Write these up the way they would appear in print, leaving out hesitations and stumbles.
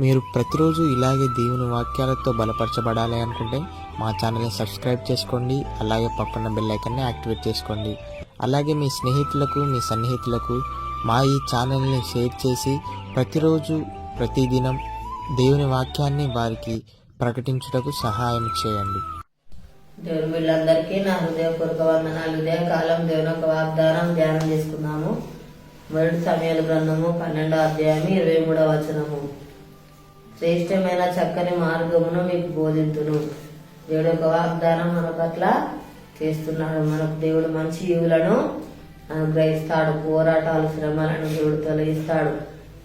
మీరు ప్రతిరోజు ఇలాగే దేవుని వాక్యాలతో బలపరచబడాలి అనుకుంటే మా ఛానల్ని సబ్స్క్రైబ్ చేసుకోండి. అలాగే పక్కన బెల్ ఐకాన్ని యాక్టివేట్ చేసుకోండి. అలాగే మీ స్నేహితులకు, మీ సన్నిహితులకు మా ఈ ఛానల్ని షేర్ చేసి ప్రతిరోజు ప్రతిదినం దేవుని వాక్యాన్ని వారికి ప్రకటించుటకు సహాయం చేయండి. దేవుని బిడ్డలందరికీ నా హృదయపూర్వక వందనాలు. ఉదయకాలం దేవుని ఒక వాగ్దానం ధ్యానం చేసుకున్నాము. మొదటి సమయాల గ్రంథము 12వ అధ్యాయం 23వ వచనము. శ్రేష్టమైన చక్కని మార్గమును మీకు బోధింతును. దేవుడు ఒక వాగ్దానం మన పట్ల చేస్తున్నాడు. మనకు దేవుడు మంచి ఈవులను అనుగ్రహిస్తాడు. పోరాటాలు, శ్రమలను దేవుడు తొలగిస్తాడు.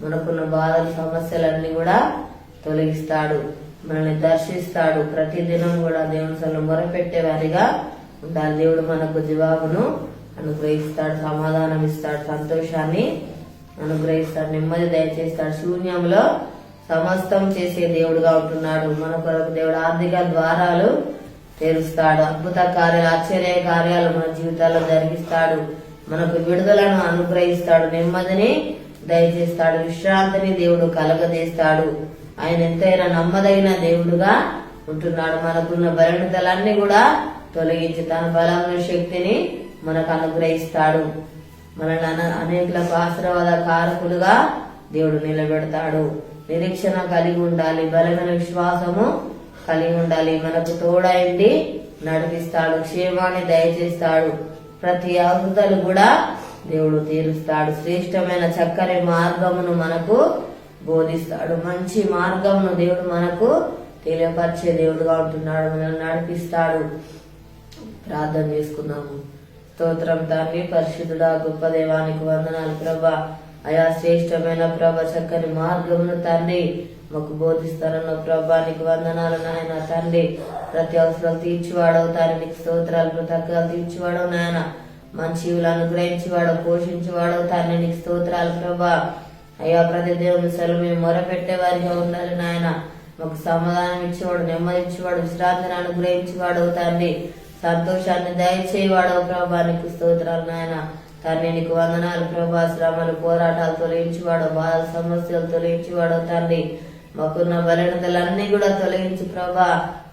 మనకున్న బాధలు, సమస్యలన్నీ కూడా తొలగిస్తాడు. మనల్ని దర్శిస్తాడు. ప్రతిదినం కూడా దేవుని సన్నిధిలో మొరపెట్టే వారిగా ఉండాలి. దేవుడు మనకు జవాబును అనుగ్రహిస్తాడు, సమాధానం ఇస్తాడు, సంతోషాన్ని అనుగ్రహిస్తాడు, నెమ్మది దయచేస్తాడు. శూన్యంలో సమస్తం చేసే దేవుడుగా ఉంటున్నాడు. మన కొరకు దేవుడు ఆర్థిక ద్వారాలు తెరుస్తాడు. అద్భుత కార్యాలు, ఆశ్చర్య కార్యాలు మన జీవితాల్లో జరిగిస్తాడు. మనకు విడుదలను అనుగ్రహిస్తాడు, నెమ్మదిని దయచేస్తాడు, విశ్రాంతిని దేవుడు కలగజేస్తాడు. ఆయన ఎంతైనా నమ్మదగిన దేవుడుగా ఉంటున్నాడు. మనకున్న బలహీనతలన్నీ కూడా తొలగించి తన బలమైన శక్తిని మనకు అనుగ్రహిస్తాడు. మనల్ని అనేకులకు ఆశీర్వాద కారకులుగా దేవుడు నిలబెడతాడు. నిరీక్షణ కలిగి ఉండాలి, బలమైన విశ్వాసము కలిగి ఉండాలి. మనకు తోడైండి నడిపిస్తాడు, క్షేమాన్ని దయచేస్తాడు. ప్రతి అవసరాలు కూడా దేవుడు తీరుస్తాడు. శ్రేష్టమైన చక్కని మార్గమును మనకు బోధిస్తాడు. మంచి మార్గమును దేవుడు మనకు తెలియపరిచే దేవుడుగా ఉంటున్నాడు. మనల్ని నడిపిస్తాడు. ప్రార్థన చేసుకున్నాము. స్తోత్రం తండ్రి, పరిశుద్ధుడా, గొప్ప దేవానికి వందనాలు ప్రభా. అయా శ్రేష్టమైన ప్రభ చక్కని మార్గమును తండ్రి మాకు బోధిస్తారన్న ప్రభా, నీకు వందనాలు నాయన తండ్రి. ప్రతి అవసరాలు తీర్చివాడవు తండ్రి, నీకు స్తోత్రాలు, కృతజ్ఞతలు తీర్చివాడవు నాయన. మంచి అనుగ్రహించేవాడవు, పోషించేవాడవు తండ్రి, నీకు స్తోత్రాలు ప్రభా. అయ్యా ప్రతి దేవుని సెలవు మేము మొరపెట్టే వారిగా ఉండాలి నాయన. మాకు సమాధానం ఇచ్చేవాడు, నెమ్మది ఇచ్చేవాడు, విశ్రాంతిని అనుగ్రహించేవాడు తండ్రి, సంతోషాన్ని దయచేవాడవు ప్రభా, నీకు స్తోత్రాలు నాయన తండ్రి. నీకు వందనాలు ప్రభా. శ్రమలు, పోరాటాలు తొలగించేవాడు, బాధ సమస్యలు తొలగించేవాడు తండ్రి. మాకున్న బలహీనతలన్నీ కూడా తొలగించి ప్రభా,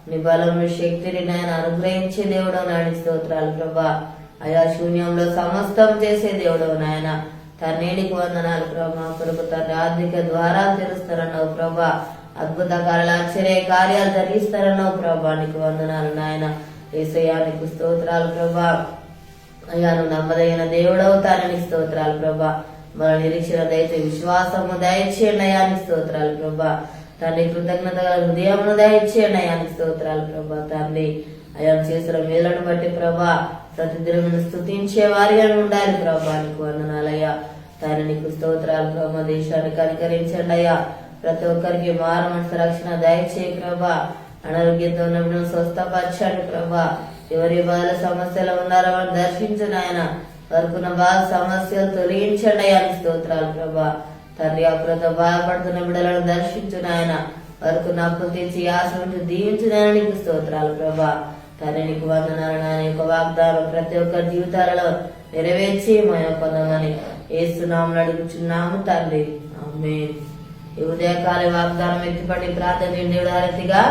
నీ బలం, శక్తిని నాయన అనుగ్రహించే దేవుడు నాయన, స్తోత్రాలు ప్రభా. అయా శూన్యంలో సమస్తం చేసే దేవుడు నాయన తండ్రి, నీకు వందనాలు ప్రభా. కొరకు తండ్రి ఆర్థిక ద్వారాలు తెరుస్తారన్నావు ప్రభా. అద్భుత కార్యాలు, ఆశ్చర్య కార్యాలు జరిగిస్తారన్నావు ప్రభా, నీకు వందనాలు నాయన. యేసయ్యా నీకు స్తోత్రాలు ప్రభా. అయ్యా నువ్వు నమ్మదగిన దేవుడవుతానని స్తోత్రాలు ప్రభా. మన నిరీక్షణ దయచే విశ్వాసము దయచేయండి అయానికి స్తోత్రాలు ప్రభా. తండ్రి కృతజ్ఞత హృదయమును దయచేయండి అయానికి స్తోత్రాలు ప్రభా. తండ్రి అయా చేసిన మేలను బట్టి ప్రభా ప్రతిదినం స్తుతించే వారిగా ఉండాలి ప్రభా, నీకు వందనాలయ్యా తండ్రి. నీకు స్తోత్రాలు ప్రభా. దేశాన్ని కనికరించండి అయ్యా. ప్రతి ఒక్కరికి మారు మనసు రక్షణ దయచేయ ప్రభా. అనారోగ్యంతో ఉన్నప్పుడు స్వస్థపరచండి ప్రభా. ఎవరి బాధ సమస్యలు ఉన్నారో వారిని దర్శించండి ఆయన. వారికున్న బాధ సమస్యలు తొలగించండి అయ్యా, స్తోత్రాలు ప్రభా. తండ్రి అప్పులతో బాధపడుతున్న బిడ్డలను దర్శించును ఆయన. వారికున్న అప్పులు తీర్చి ఆశ నుంచి దీవించునైనా నీకు స్తోత్రాలు ప్రభా. తండ్రి నీకు వందనాలు నాయన. యొక్క వాగ్దానం ప్రతి ఒక్కరి జీవితాలలో నెరవేర్చి మేము పొందమని ఏస్తున్నాము అడుగుచున్నాము తండ్రి, ఆమేన్. ఈ ఉదయకాల వాగ్దానం ఎత్తిపడి ప్రార్థన దేవుడు రీతిగా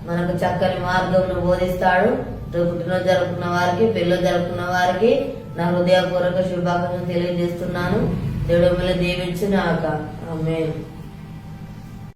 మనకు చక్కని మార్గమును బోధిస్తాడు. పుట్టినరోజు జరుపుకున్న వారికి, పెళ్ళి జరుపుకున్న వారికి నా హృదయపూర్వక శుభాకాంక్షలు తెలియజేస్తున్నాను. దేవుడు మిమ్మల్ని దీవించుగాక, ఆమేన్.